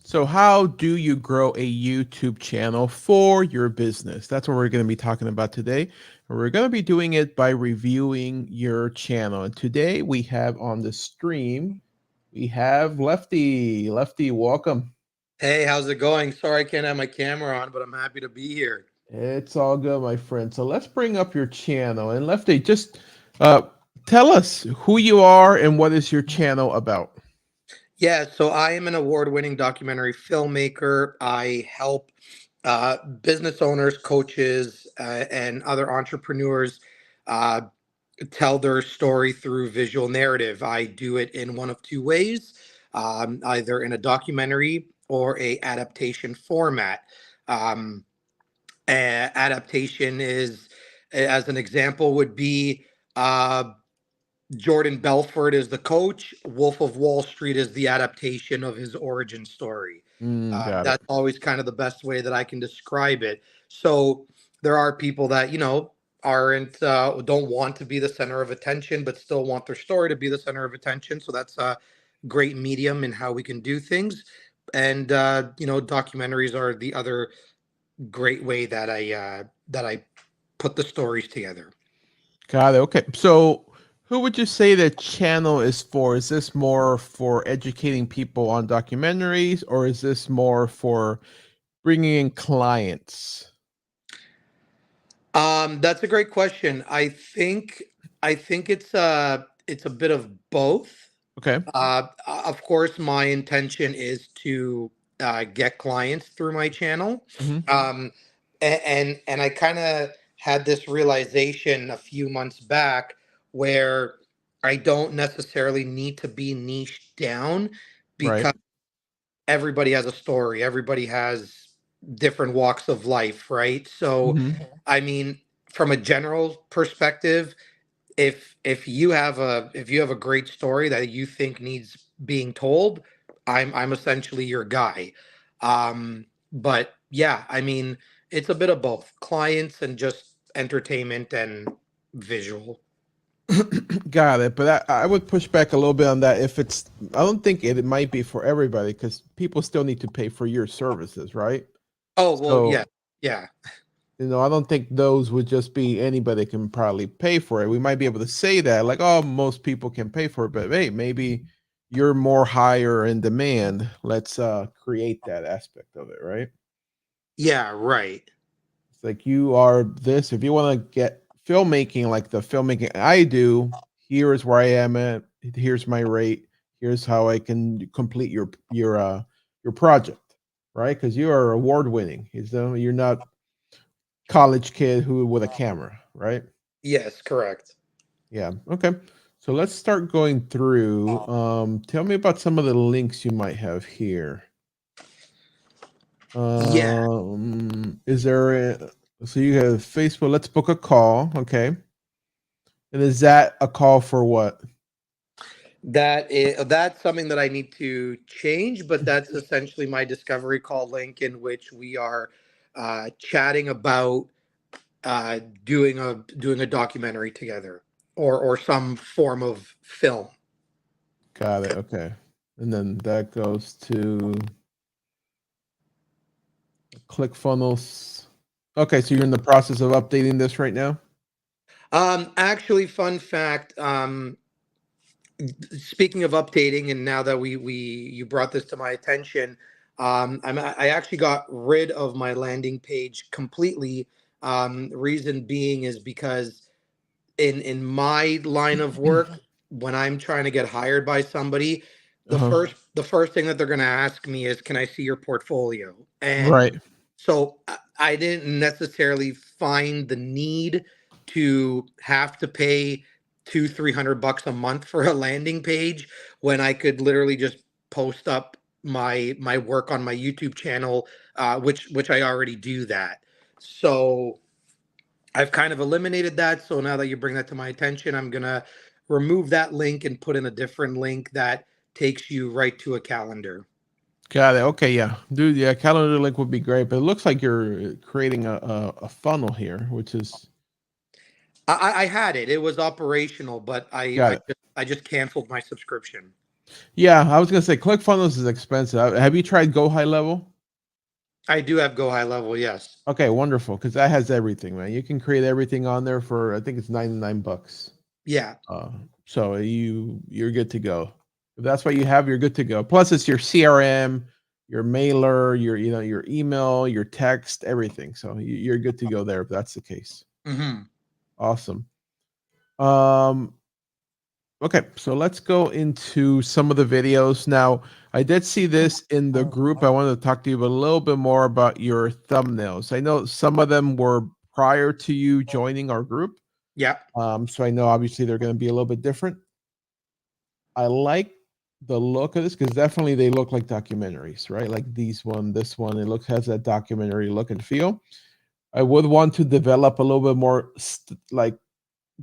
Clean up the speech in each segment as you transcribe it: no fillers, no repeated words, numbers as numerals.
So, how do you grow a YouTube channel for your business? That's what we're going to be talking about today. And we're going to be doing it by reviewing your channel. And today we have on the stream, we have Lefty. Lefty, welcome. Hey, how's it going? Sorry I can't have my camera on, but I'm happy to be here. It's all good, my friend. So, let's bring up your channel. And Lefty, just uh, tell us who you are and what is your channel about. Yeah, so I am an award-winning documentary filmmaker. I help business owners, coaches, and other entrepreneurs uh, tell their story through visual narrative. I do it in one of two ways, either in a documentary or a adaptation format. Um, Adaptation is, as an example, would be Jordan Belfort is the coach. Wolf of Wall Street is the adaptation of his origin story. Got it. That's always kind of the best way that I can describe it. So there are people that aren't don't want to be the center of attention, but still want their story to be the center of attention. So that's a great medium in how we can do things. And documentaries are the other great way that I put the stories together. Got it. Okay. So, who would you say the channel is for? Is this more for educating people on documentaries, or is this more for bringing in clients? That's a great question. I think it's a bit of both. Okay. Of course, my intention is to get clients through my channel. Hmm. And I kind of had this realization a few months back where I don't necessarily need to be niched down Right. because everybody has a story, everybody has different walks of life, right? So Hmm. I mean, from a general perspective, if you have a great story that you think needs being told, I'm essentially your guy. But yeah, I mean, it's a bit of both, clients and just entertainment and visual. Got it. But I would push back a little bit on that. If it's, I don't think it might be for everybody because people still need to pay for your services, right? Oh, well, So, yeah. Yeah. I don't think those would just be anybody can probably pay for it. We might be able to say that, like, oh, most people can pay for it, but hey, maybe you're more higher in demand. Let's create that aspect of it, right? Yeah, right. It's like you are this. If you want to get filmmaking like the filmmaking I do, here is where I am at. Here's my rate. Here's how I can complete your project, right? Because you are award winning. So you're not college kid who with a camera, right? Yes, correct. Yeah. Okay. So let's start going through. Tell me about some of the links you might have here. Yeah. Is there so you have Facebook, let's book a call, okay? And is that a call for what? That's something that I need to change, but that's essentially my discovery call link in which we are chatting about doing a documentary together or some form of film. Got it. Okay. And then that goes to ClickFunnels. Okay, so you're in the process of updating this right now? Actually, fun fact. Speaking of updating, and now that we you brought this to my attention, I actually got rid of my landing page completely. Reason being is because in my line of work, when I'm trying to get hired by somebody, Uh-huh. the first thing that they're going to ask me is, "Can I see your portfolio?" And Right. so I didn't necessarily find the need to have to pay 200-300 bucks a month for a landing page when I could literally just post up my work on my YouTube channel, which I already do that. So I've kind of eliminated that. So now that you bring that to my attention, I'm gonna remove that link and put in a different link that takes you right to a calendar. Got it. Okay, yeah. Dude, yeah, calendar link would be great, but it looks like you're creating a funnel here, which is I had it; it was operational, but got it. I just canceled my subscription. Yeah, I was gonna say ClickFunnels is expensive. Have you tried Go High Level? I do have Go High Level, yes. Okay, wonderful, because that has everything, man. You can create everything on there for I think it's $99. Yeah. Uh, so you're good to go. If that's what you have, you're good to go. Plus, it's your CRM, your mailer, your email, your text, everything. So you're good to go there if that's the case. Hmm. Awesome. Um, okay, so let's go into some of the videos. Now, I did see this in the group. I wanted to talk to you a little bit more about your thumbnails. I know some of them were prior to you joining our group. Yeah. So I know obviously they're going to be a little bit different. I like the look of this because definitely they look like documentaries, right? Like this one, it has that documentary look and feel. I would want to develop a little bit more like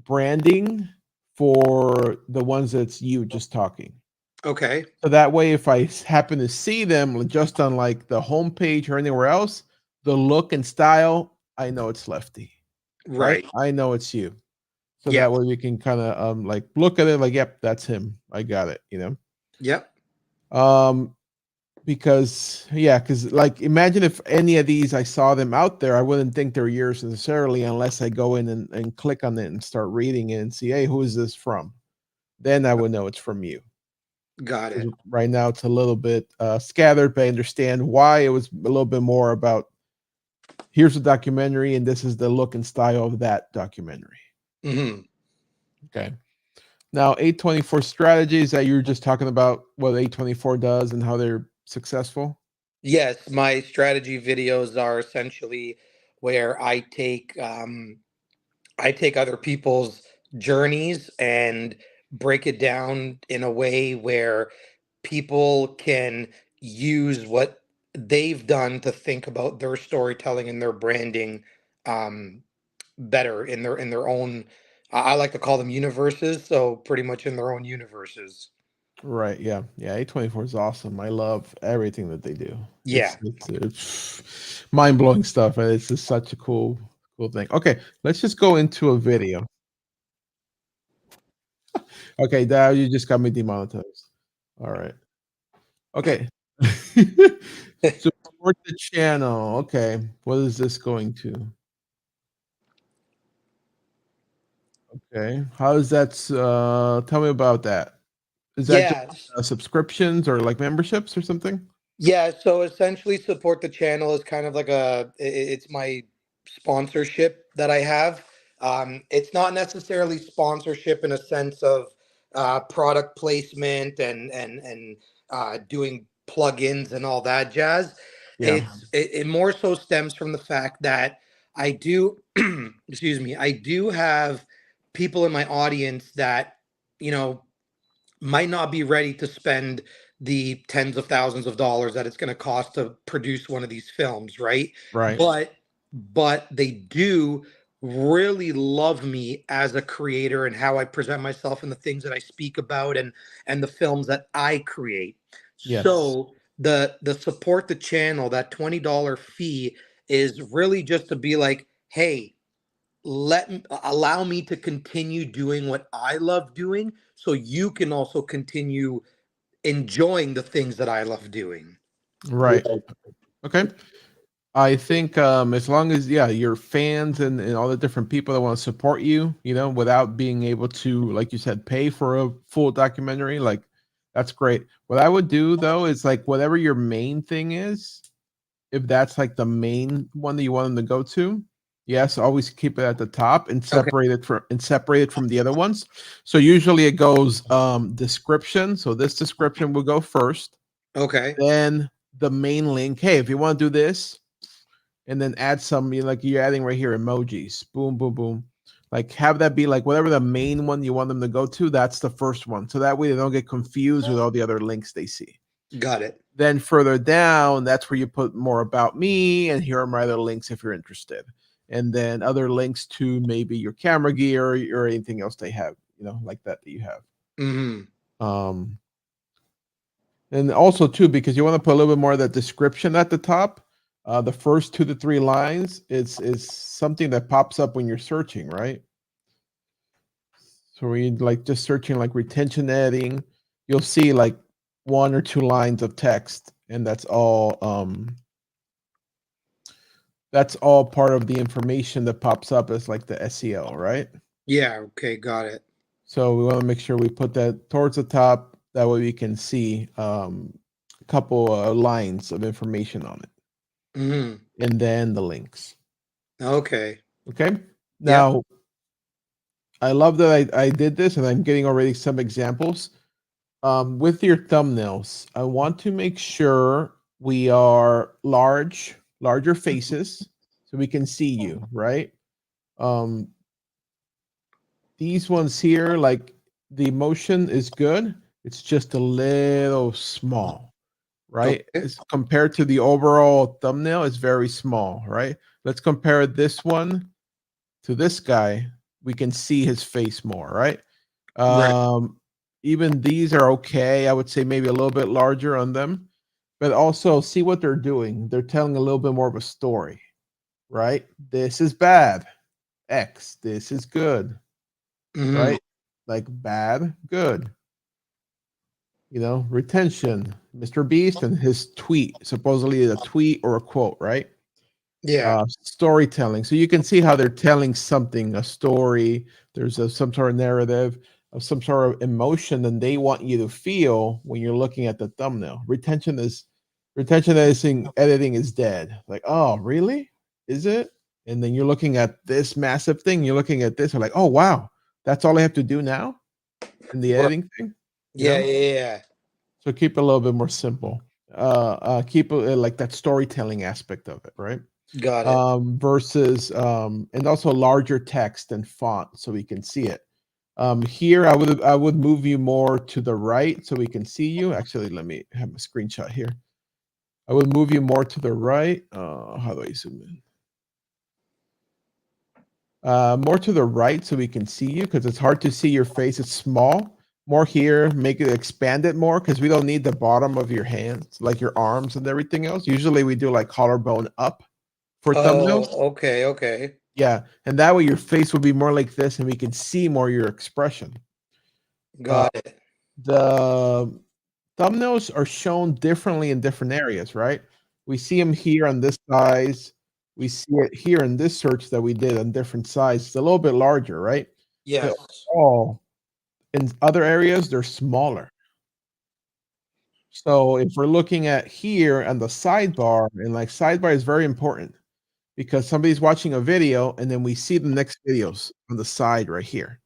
branding for the ones that's you just talking. Okay. So that way, if I happen to see them just on like the homepage or anywhere else, the look and style, I know it's Lefty, right? Right. I know it's you. So Yeah. that way we can kind of like look at it like, yep, that's him. I got it, Yep. Um, because like imagine if any of these I saw them out there, I wouldn't think they're yours necessarily unless I go in and click on it and start reading it and see, hey, who is this from? Then I would know it's from you. Got 'Cause it. right now it's a little bit scattered, but I understand why it was a little bit more about here's a documentary and this is the look and style of that documentary. Hmm. Okay. Now, 824 strategies that you were just talking about what 824 does and how they're successful. Yes, my strategy videos are essentially where I take other people's journeys and break it down in a way where people can use what they've done to think about their storytelling and their branding um, better in their own. I like to call them universes, so pretty much in their own universes. Right. Yeah. Yeah. 824 is awesome. I love everything that they do. Yeah. It's mind blowing stuff. And it's just such a cool thing. Okay. Let's just go into a video. Okay. Now you just got me demonetized. All right. Okay. Support the channel. Okay. What is this going to? Okay. How is that? Tell me about that. Is that just Yeah. subscriptions or like memberships or something? Yeah, so essentially support the channel is kind of like it's my sponsorship that I have. It's not necessarily sponsorship in a sense of product placement and doing plugins and all that jazz. Yeah. It more so stems from the fact that I do excuse me, I do have people in my audience that, you know, might not be ready to spend the tens of thousands of dollars that it's going to cost to produce one of these films, right? Right. But they do really love me as a creator and how I present myself and the things that I speak about and the films that I create. Yes. So the support the channel, that $20 fee is really just to be like, hey, allow me to continue doing what I love doing so you can also continue enjoying the things that I love doing. Right. Okay. I think as long as your fans and all the different people that want to support you, without being able to, like you said, pay for a full documentary, like that's great. What I would do though is like whatever your main thing is, if that's like the main one that you want them to go to, yes, always keep it at the top and Okay. separate it from the other ones. So usually it goes description. So this description will go first, Okay. then the main link. Hey, if you want to do this, and then add some like you're adding right here emojis. Boom, boom, boom. Like have that be like whatever the main one you want them to go to, that's the first one. So that way they don't get confused with all the other links they see. Got it. Then further down, that's where you put more about me, and here are my other links if you're interested. And then other links to maybe your camera gear or anything else they have, like that you have. Hmm. Um, and also too, because you want to put a little bit more of that description at the top. The first 2 to 3 lines is something that pops up when you're searching, right? So we like just searching like retention editing. you'll see like 1 or 2 lines of text, and that's all part of the information that pops up as like the SEO, right? Yeah. Okay. Got it. So we want to make sure we put that towards the top. That way we can see a couple lines of information on it, Hmm. and then the links. Okay. Okay. Yep. Now, I love that I did this, and I'm getting already some examples. With your thumbnails, I want to make sure we are larger faces, so we can see you, right? Um, these ones here, like the motion is good. It's just a little small, right? Okay. It's compared to the overall thumbnail, it's very small, right? Let's compare this one to this guy. We can see his face more, right? Right. Even these are okay. I would say maybe a little bit larger on them, but also see what they're doing. They're telling a little bit more of a story, right? This is bad. X. This is good, Hmm. right? Like bad, good. Retention. Mr. Beast and his tweet, supposedly a tweet or a quote, right? Yeah. Storytelling. So you can see how they're telling something, a story. There's some sort of narrative of some sort of emotion, and they want you to feel when you're looking at the thumbnail. Retention editing is dead. Like, oh, really? Is it? And then you're looking at this massive thing. You're looking at this. You're like, oh wow, that's all I have to do now in the Right. editing thing. You Yeah. know. Yeah. Yeah. So keep it a little bit more simple. Keep it like that storytelling aspect of it, right? Got it. Versus and also larger text and font so we can see it. Here I would move you more to the right so we can see you. Actually, let me have a screenshot here. I would move you more to the right. How do I zoom in? More to the right so we can see you, because it's hard to see your face. It's small. More here, make it expand it more, because we don't need the bottom of your hands, like your arms and everything else. Usually we do like collarbone up for thumbnails. Oh. Okay. Okay. Yeah, and that way your face will be more like this, and we can see more your expression. Uh, Got it. the thumbnails are shown differently in different areas, right? We see them here on this size. We see it here in this search that we did on different size. It's a little bit larger, right? But Yes. all in other areas, they're smaller. So if we're looking at here on the sidebar, and like sidebar is very important because somebody's watching a video and then we see the next videos on the side right here.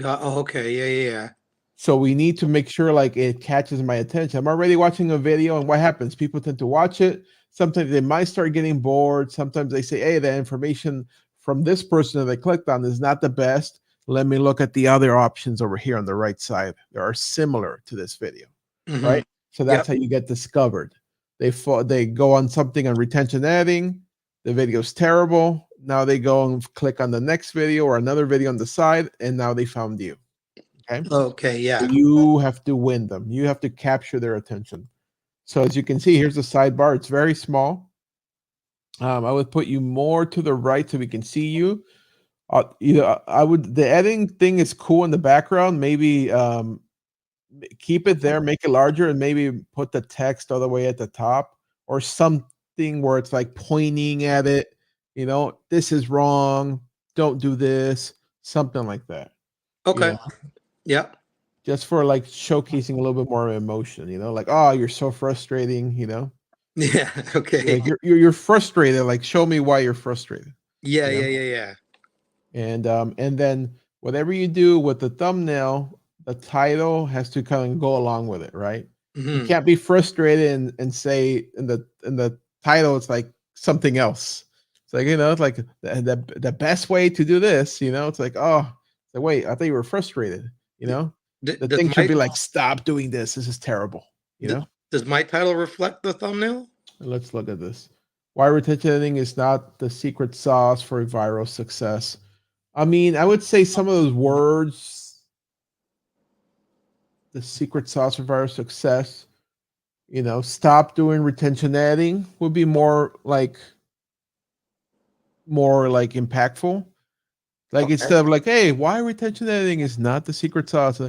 Oh, okay. Yeah. Yeah. Yeah. So we need to make sure like it catches my attention. I'm already watching a video, and what happens? People tend to watch it. Sometimes they might start getting bored. Sometimes they say, hey, the information from this person that they clicked on is not the best. Let me look at the other options over here on the right side. They are similar to this video, Hmm. right? So that's Yep. how you get discovered. They go on something on retention editing. The video's terrible. Now they go and click on the next video or another video on the side, and now they found you. Okay. Okay. Yeah. You have to win them. You have to capture their attention. So as you can see, here's the sidebar. It's very small. I would put you more to the right so we can see you. I would. The editing thing is cool in the background. Maybe keep it there, make it larger, and maybe put the text all the way at the top or something where it's like pointing at it. This is wrong. Don't do this. Something like that. You Okay. know, Yep. just for like showcasing a little bit more emotion, like, oh, you're so frustrating, Yeah. Okay. like you're frustrated, like show me why you're frustrated, Yeah. you know Yeah. Yeah. Yeah. and then whatever you do with the thumbnail, the title has to kind of go along with it, right? You Hmm. can't be frustrated and say in the title it's like something else. It's like, it's like the best way to do this, it's like, oh, so wait, I thought you were frustrated, the Does thing should my be like, stop doing this is terrible, you d- know does my title reflect the thumbnail? let's look at this. Why retention editing is not the secret sauce for viral success. I mean, I would say some of those words, the secret sauce for viral success, stop doing retention editing would be more like impactful. Like Okay. instead of like, hey, why retention editing is not the secret sauce.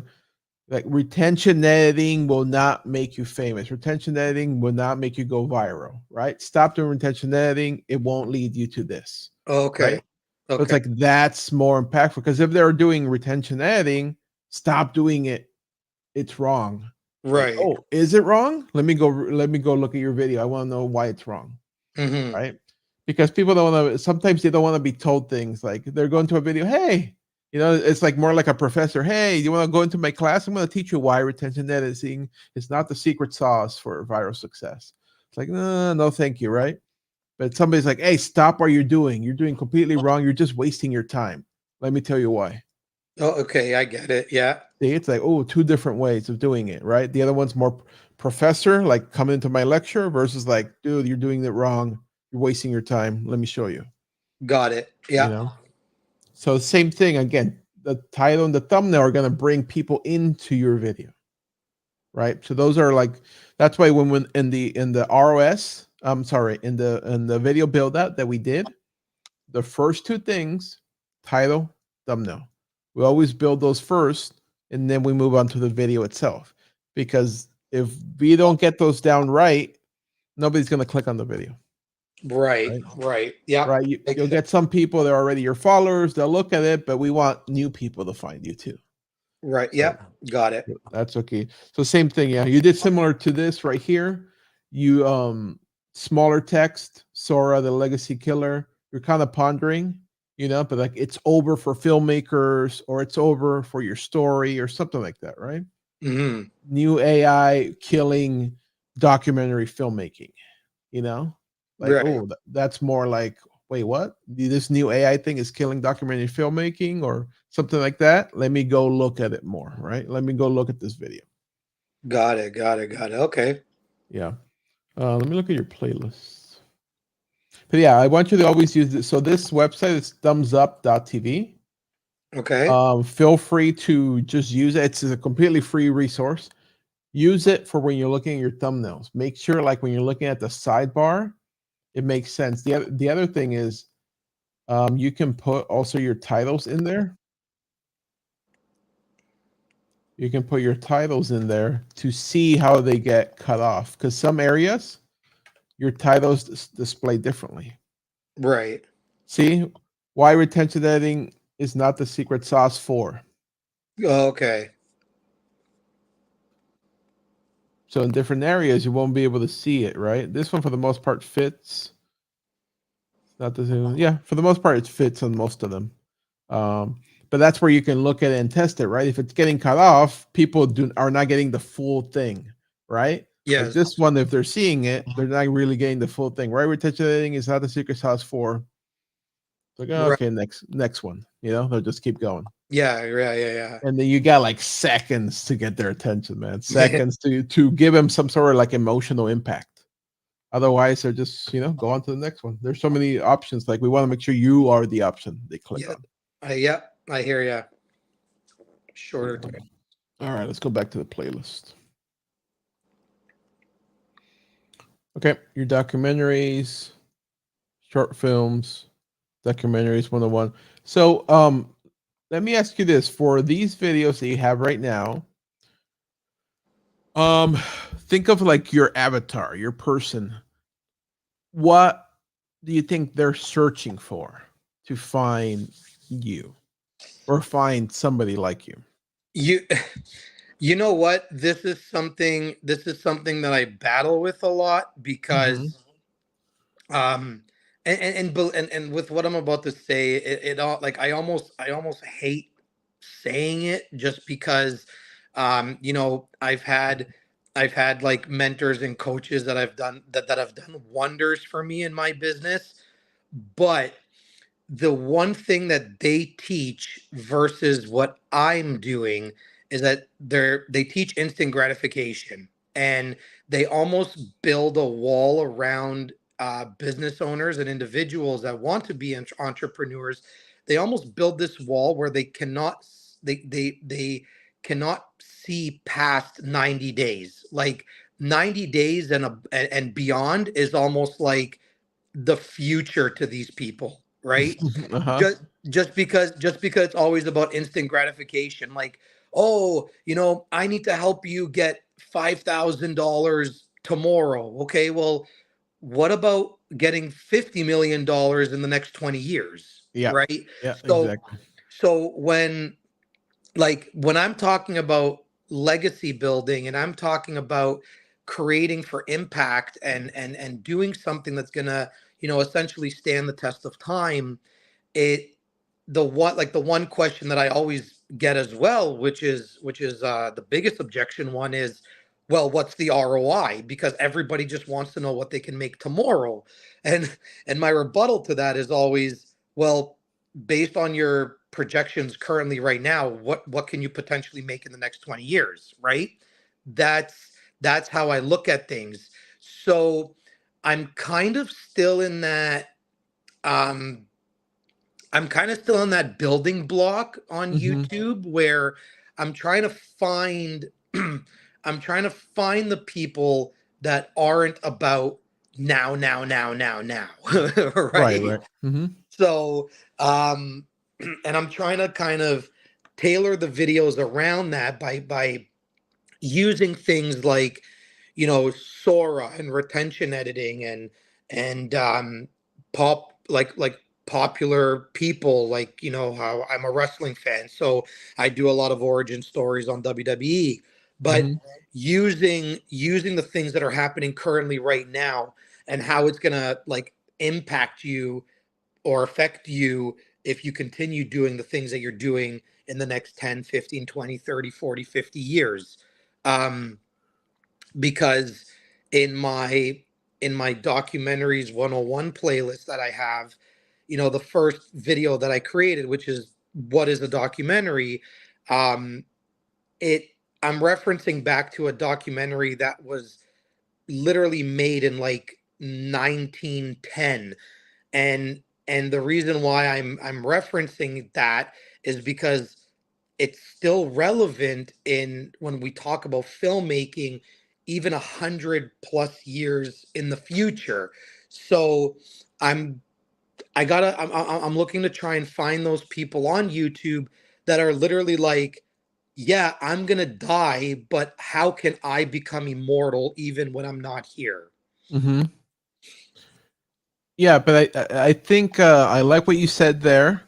Like retention editing will not make you famous. Retention editing will not make you go viral, right? Stop doing retention editing. It won't lead you to this, right? Okay. So it's Okay. like that's more impactful because if they're doing retention editing, stop doing it. It's wrong. Like, Right. oh, is it wrong? Let me go look at your video. I want to know why it's wrong, Mm-hmm. right? Because people don't want to. Sometimes they don't want to be told things. Like they're going to a video. Hey, it's like more like a professor. Hey, you want to go into my class? I'm going to teach you why retention editing is not the secret sauce for viral success. It's like no, no, thank you, right? But somebody's like, hey, stop what you're doing. You're doing completely wrong. You're just wasting your time. Let me tell you why. Oh, okay. I get it. Yeah. See, it's like, oh, two different ways of doing it, right? The other one's more professor, like come into my lecture, versus like, dude, you're doing it wrong. You're wasting your time. Let me show you. Got it. You Yeah. know? So same thing again. The title and the thumbnail are gonna bring people into your video, right? So those are like that's why when in the ROS, I'm sorry, in the video build out that we did, the first two things, title, thumbnail. We always build those first and then we move on to the video itself. Because if we don't get those down right, nobody's gonna click on the video. Right. Right. Right. Yeah. Right. Makes You'll sense. get some people, they're already your followers, they'll look at it, but we want new people to find you too. Right. So Yep. Got it. that's okay. So same thing, yeah. You did similar to this right here. You smaller text, Sora the legacy killer. You're kind of pondering, but like it's over for filmmakers or it's over for your story or something like that, right? Mm-hmm. New AI killing documentary filmmaking, you know? Like, Right. oh, that's more like, wait, what? This new AI thing is killing documentary filmmaking or something like that. Let me go look at it more, right? Let me go look at this video. Got it. Got it. Got it. Okay. Yeah. Let me look at your playlists. But yeah, I want you to always use this. So this website is thumbsup.tv. Okay. Feel free to just use it. It's a completely free resource. Use it for when you're looking at your thumbnails. Make sure, like when you're looking at the sidebar, it makes sense. The other thing is, you can put also your titles in there. You can put your titles in there to see how they get cut off. Because some areas, your titles display differently. Right. See why retention editing is not the secret sauce for. Okay. So in different areas, you won't be able to see it, right? This one, for the most part, fits. Not the same. Yeah, for the most part, it fits on most of them. But that's where you can look at it and test it, right? If it's getting cut off, people are not getting the full thing, right? Like Yes. this one, if they're seeing it, they're not really getting the full thing, right? Retention editing is not the secret sauce for. It's like, oh, Right. okay, next one. They'll just keep going. Yeah. Yeah. Yeah. And then you got like seconds to get their attention, man. Yeah. Seconds to give them some sort of like emotional impact. Otherwise, they're just go on to the next one. There's so many options. Like we want to make sure you are the option they click Yeah. on. Yeah. I hear you. Shorter time. All right, let's go back to the playlist. Okay, your documentaries, short films, documentaries 101. So, let me ask you this: for these videos that you have right now, think of like your avatar, your person. What do you think they're searching for to find you or find somebody like you? You you know what? This is something that I battle with a lot Mm-hmm. because um and with what I'm about to say, it all like I almost hate saying it just because I've had like mentors and coaches that have done wonders for me in my business, but the one thing that they teach versus what I'm doing is that they teach instant gratification, and they almost build a wall around business owners and individuals that want to be entrepreneurs. They almost build this wall where they cannot see past 90 days. Like 90 days and beyond is almost like the future to these people, right? Uh-huh. just just because it's always about instant gratification. Like, oh, I need to help you get $5,000 tomorrow. Okay, well, what about getting $50 million in the next 20 years, Yeah. right? Yeah, So, exactly. so when I'm talking about legacy building and I'm talking about creating for impact and doing something that's gonna, essentially stand the test of time, it the one question that I always get as well, which is the biggest objection one is, well, what's the ROI? Because everybody just wants to know what they can make tomorrow. And my rebuttal to that is always, well, based on your projections currently right now, what can you potentially make in the next 20 years, right? That's how I look at things. So I'm kind of still in that um I'm kind of still on that building block on Hmm. YouTube where I'm trying to find I'm trying to find the people that aren't about now, Right, right? right. Hmm. So, and I'm trying to kind of tailor the videos around that by using things like, Sora and retention editing and like popular people, like, how I'm a wrestling fan, so I do a lot of origin stories on WWE, but Hmm. using the things that are happening currently right now and how it's gonna like impact you or affect you if you continue doing the things that you're doing in the next 10, 15, 20, 30, 40, 50 years. um because in my documentaries 101 playlist that I have, the first video that I created, which is what is a documentary, um it I'm referencing back to a documentary that was literally made in like 1910. And the reason why I'm referencing that is because it's still relevant in when we talk about filmmaking even 100 plus years in the future. So i'm I'm looking to try and find those people on YouTube that are literally like, yeah, I'm gonna die, but how can I become immortal even when I'm not here? Hmm. Yeah, but I think I like what you said there.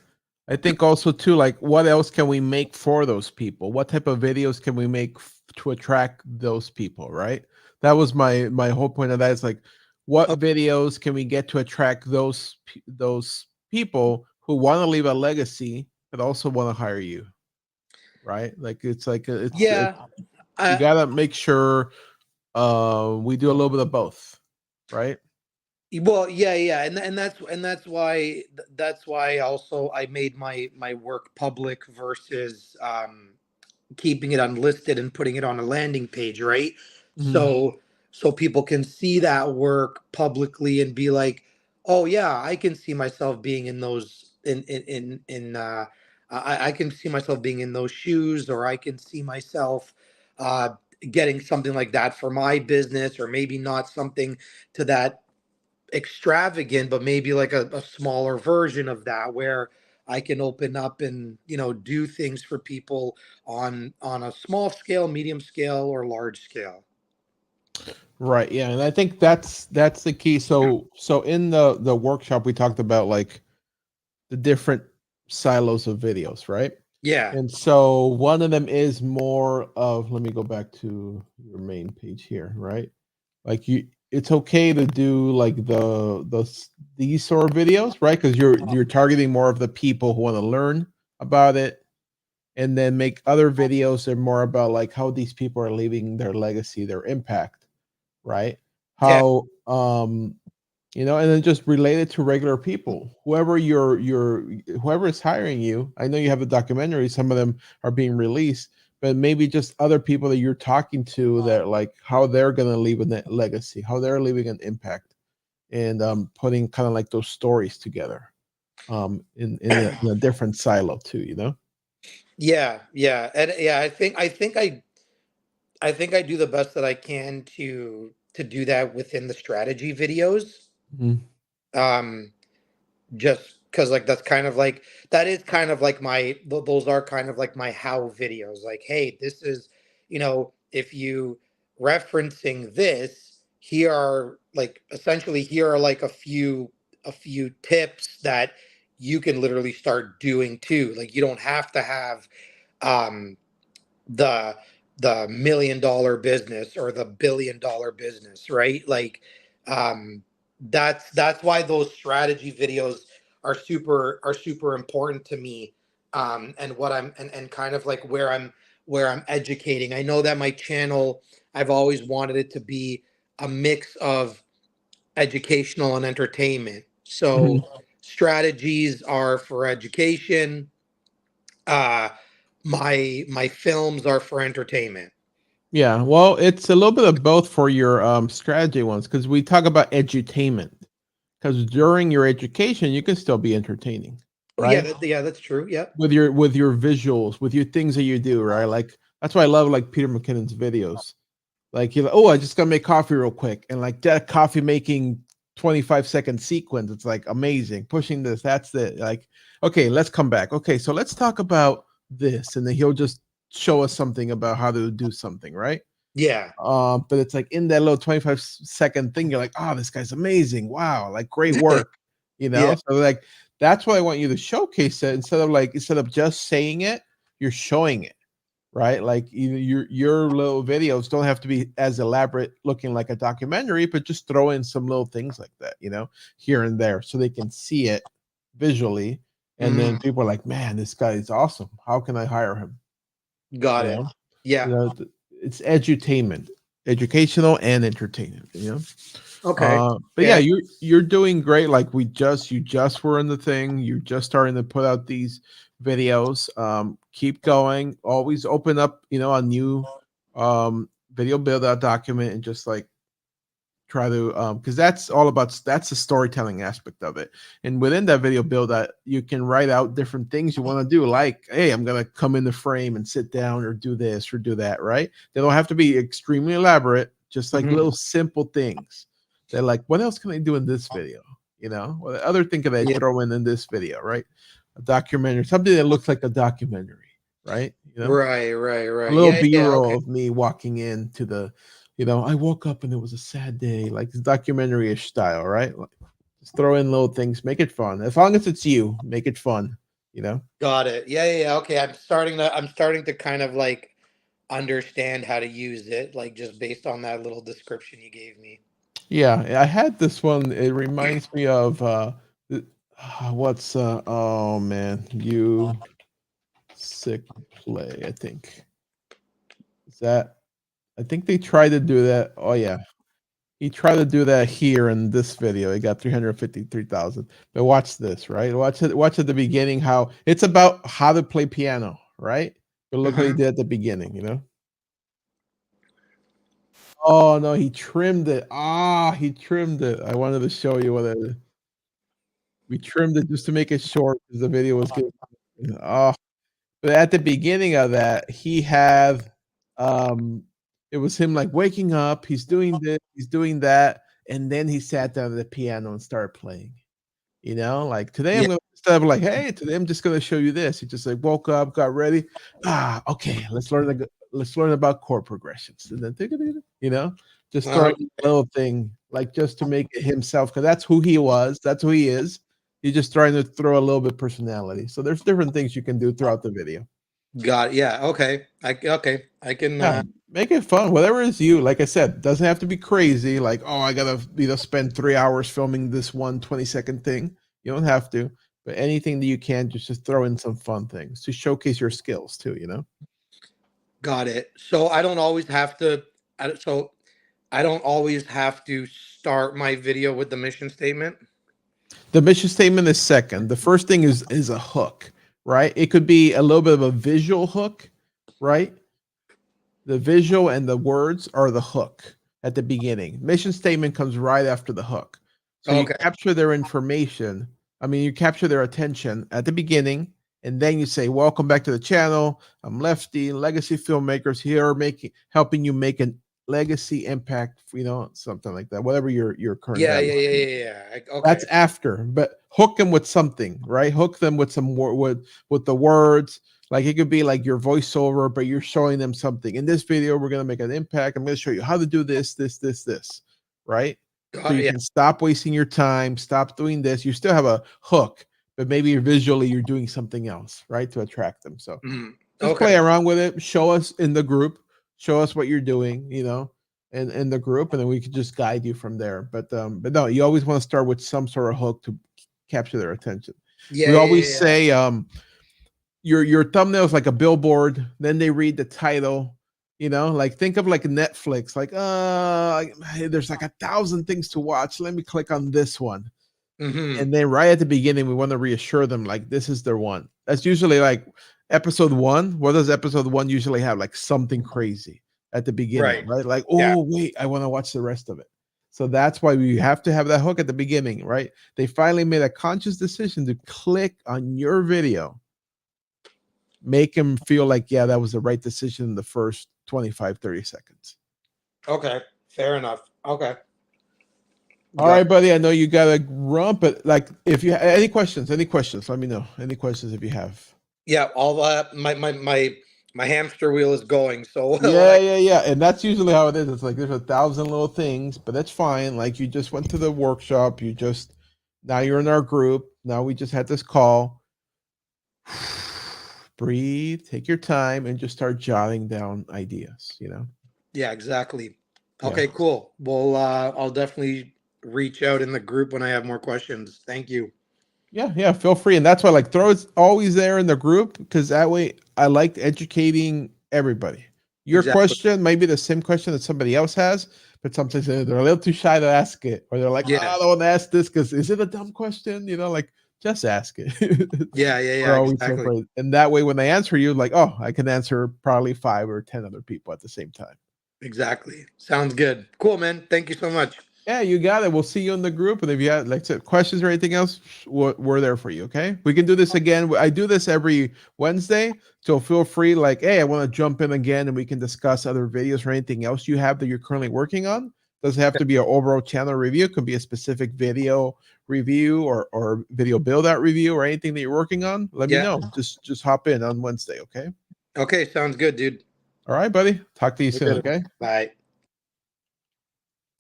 I think also too, like, what else can we make for those people? What type of videos can we make to attract those people? Right. That was my whole point of that. Is like, what videos can we get to attract those people who want to leave a legacy but also want to hire you? Right. Like it's Yeah. we I, gotta make sure we do a little bit of both. Right. Well, yeah, and that's why also I made my work public versus keeping it unlisted and putting it on a landing page, right? Hmm. So people can see that work publicly and be like, oh yeah, I can see myself being in those in I can see myself being in those shoes, or I can see myself uh getting something like that for my business, or maybe not something to that extravagant, but maybe like a smaller version of that where I can open up and do things for people on a small scale, medium scale, or large scale. Right. Yeah, and I think that's the key. So in the workshop we talked about like the different silos of videos, right? Yeah, And so one of them is more of, let me go back to your main page here, right? Like it's okay to do like these sort of videos, right? Because you're targeting more of the people who want to learn about it, and then make other videos that are more about like how these people are leaving their legacy, their impact, right? yeah, How and then just relate it to regular people. Whoever is hiring you. I know you have a documentary, some of them are being released, but maybe just other people that you're talking to that like how they're gonna leave a legacy, how they're leaving an impact, and putting kind of like those stories together in a different silo too, yeah, and yeah. I think I do the best that I can to do that within the strategy videos. Mhm. Um, just because like that's kind of like that is kind of like those are kind of like my how videos. Like, hey, this is, if you referencing this, here are like essentially here are like a few tips that you can literally start doing too. Like you don't have to have um the $1 million business or the $1 billion business, right? Like um that's why those strategy videos are super important to me. And what I'm and kind of like where I'm educating. I know that my channel, I've always wanted it to be a mix of educational and entertainment. Mhm. So strategies are for education, uh my films are for entertainment. Yeah, well, it's a little bit of both for your strategy ones because we talk about edutainment. Because during your education, you can still be entertaining, Oh yeah, right? that's true. Yeah. With your visuals, with your things that you do, right? Like that's why I love like Peter McKinnon's videos. Like you're like, oh, I just gotta make coffee real quick, and like that coffee making 25-second sequence, it's like amazing. Pushing this, that's the like, okay, let's come back. Okay, so let's talk about this, and then he'll just show us something about how to do something, right? Yeah. But it's like in that little 25-second thing, you're like, oh, this guy's amazing. Wow, like great work, you Yeah. know? So like that's why I want you to showcase it instead of just saying it, you're showing it, right? Like your little videos don't have to be as elaborate looking like a documentary, but just throw in some little things like that, here and there so they can see it visually. And then Mhm. people are like, man, this guy is awesome. How can I hire him? Got You it. know? Yeah. It's edutainment, educational and entertainment. Okay. But yeah, Yeah. you're doing great. Like you just were in the thing. You're just starting to put out these videos. Keep going. Always open up, a new video build out document and just like try to because that's the storytelling aspect of it, and within that video build that you can write out different things you want to do, like, hey, I'm gonna come in the frame and sit down or do this or do that, right? They don't have to be extremely elaborate, just like Mhm. little simple things. They're like, what else can I do in this video? What other thing can I Yeah. throw in this video, right? A documentary, something that looks like a documentary, right? Right. Right. A Right. little Yeah. Yeah. B-roll Okay. of me walking into I woke up and it was a sad day, like documentary-ish style, right? Like, just throw in little things, make it fun. As long as it's you, make it fun, you know? Got it. Yeah. Yeah. Yeah. Okay. I'm starting to kind of like understand how to use it, like just based on that little description you gave me. Yeah, I had this one. It reminds me of what's oh man, you sick play, I think. Is that I think they tried to do that. Oh yeah. He tried to do that here in this video. He got 353,000. But watch this, right? Watch at the beginning how it's about how to play piano, right? But look what he Hmm. did at the beginning. Oh no, he trimmed it. Ah, he trimmed it. I wanted to show you what it is. We trimmed it just to make it short because the video was good. Oh, but at the beginning of that, he had it was him like waking up, he's doing this, he's doing that, and then he sat down at the piano and started playing. Like today I'm Yeah. gonna instead of like, hey, today I'm just gonna show you this. He just like woke up, got ready. Okay, let's learn about chord progressions. And then just throwing Okay. a little thing like just to make it himself, because that's who he was, that's who he is. He's just trying to throw a little bit personality. So there's different things you can do throughout the video. Got it. Yeah. Okay. Okay. I can. Yeah, make it fun. Whatever is you. Like I said, doesn't have to be crazy. Like, oh, I gotta spend 3 hours filming this 1 20-second thing. You don't have to. But anything that you can, just throw in some fun things to showcase your skills too. Got it. So I don't always have to. So I don't always have to start my video with the mission statement. The mission statement is second. The first thing is a hook, right? It could be a little bit of a visual hook, right? The visual and the words are the hook at the beginning. Mission statement comes right after the hook. So you Okay. capture their information. I mean, you capture their attention at the beginning, and then you say, "Welcome back to the channel. I'm Lefty, legacy filmmakers here, making helping you make an legacy, impact, something like that, whatever your current Yeah, value. yeah, yeah, yeah, yeah. That's Okay. after, but hook them with something, right? Hook them with some with the words. Like it could be like your voiceover, but you're showing them something. In this video, we're gonna make an impact. I'm gonna show you how to do this, right? So you Yeah. can stop wasting your time, stop doing this. You still have a hook, but maybe visually you're doing something else, right? To attract them. So Mhm. just play Okay. around with it. Show us in the group. Show us what you're doing, in the group, and then we could just guide you from there. But no, you always want to start with some sort of hook to capture their attention. Yeah, We yeah, yeah, always yeah. say your thumbnail is like a billboard, then they read the title. Like think of like Netflix, like hey, there's like 1,000 things to watch, let me click on this one. Mm-hmm. And then right at the beginning we want to reassure them like this is their one. That's usually like episode 1. What does episode 1 usually have? Like something crazy at the beginning, Right. right? Like, Yeah. oh wait, I want to watch the rest of it. So that's why we have to have that hook at the beginning, right? They finally made a conscious decision to click on your video. Make them feel like, yeah, that was the right decision in the first 25-30 seconds. Okay. Fair enough. Okay. All right, buddy. I know you gotta run, but like, if you have any questions, let me know. Any questions if you have. Yeah. All my hamster wheel is going. So when Yeah, yeah, yeah. And that's usually how it is. It's like there's 1,000 little things, but that's fine. Like you just went to the workshop. Now you're in our group. Now we just had this call. Breathe, take your time, and just start jotting down ideas. Yeah, exactly. Yeah. Okay, cool. Well, I'll definitely reach out in the group when I have more questions. Thank you. Yeah, yeah, feel free. And that's why like throw it always there in the group, because that way I like educating everybody. Your Exactly. question might be the same question that somebody else has, but sometimes they're a little too shy to ask it, or they're like, oh, Yeah. I don't want to ask this because is it a dumb question? Like just ask it. Yeah, yeah, We're yeah, always so exactly. afraid. And that way when they answer you, like, oh, I can answer probably 5 or 10 other people at the same time. Exactly. Sounds good. Cool, man. Thank you so much. Yeah, you got it. We'll see you in the group. And if you have, like I said, questions or anything else, we're there for you. Okay. We can do this again. I do this every Wednesday. So feel free, like, hey, I want to jump in again and we can discuss other videos or anything else you have that you're currently working on. Doesn't have to be an overall channel review. It could be a specific video review or video build out review or anything that you're working on. Let me Yeah. know. Just hop in on Wednesday. Okay. Okay, sounds good, dude. All right, buddy. Talk to you soon. Good. Okay. Bye.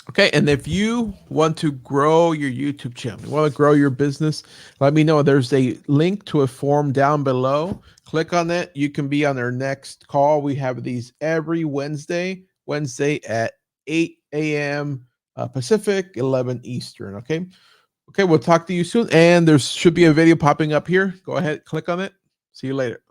Okay, and if you want to grow your YouTube channel, you want to grow your business, let me know. There's a link to a form down below. Click on it. You can be on our next call. We have these every Wednesday at 8 a.m. Pacific, 11 Eastern. Okay. Okay, we'll talk to you soon. And there should be a video popping up here. Go ahead, click on it. See you later.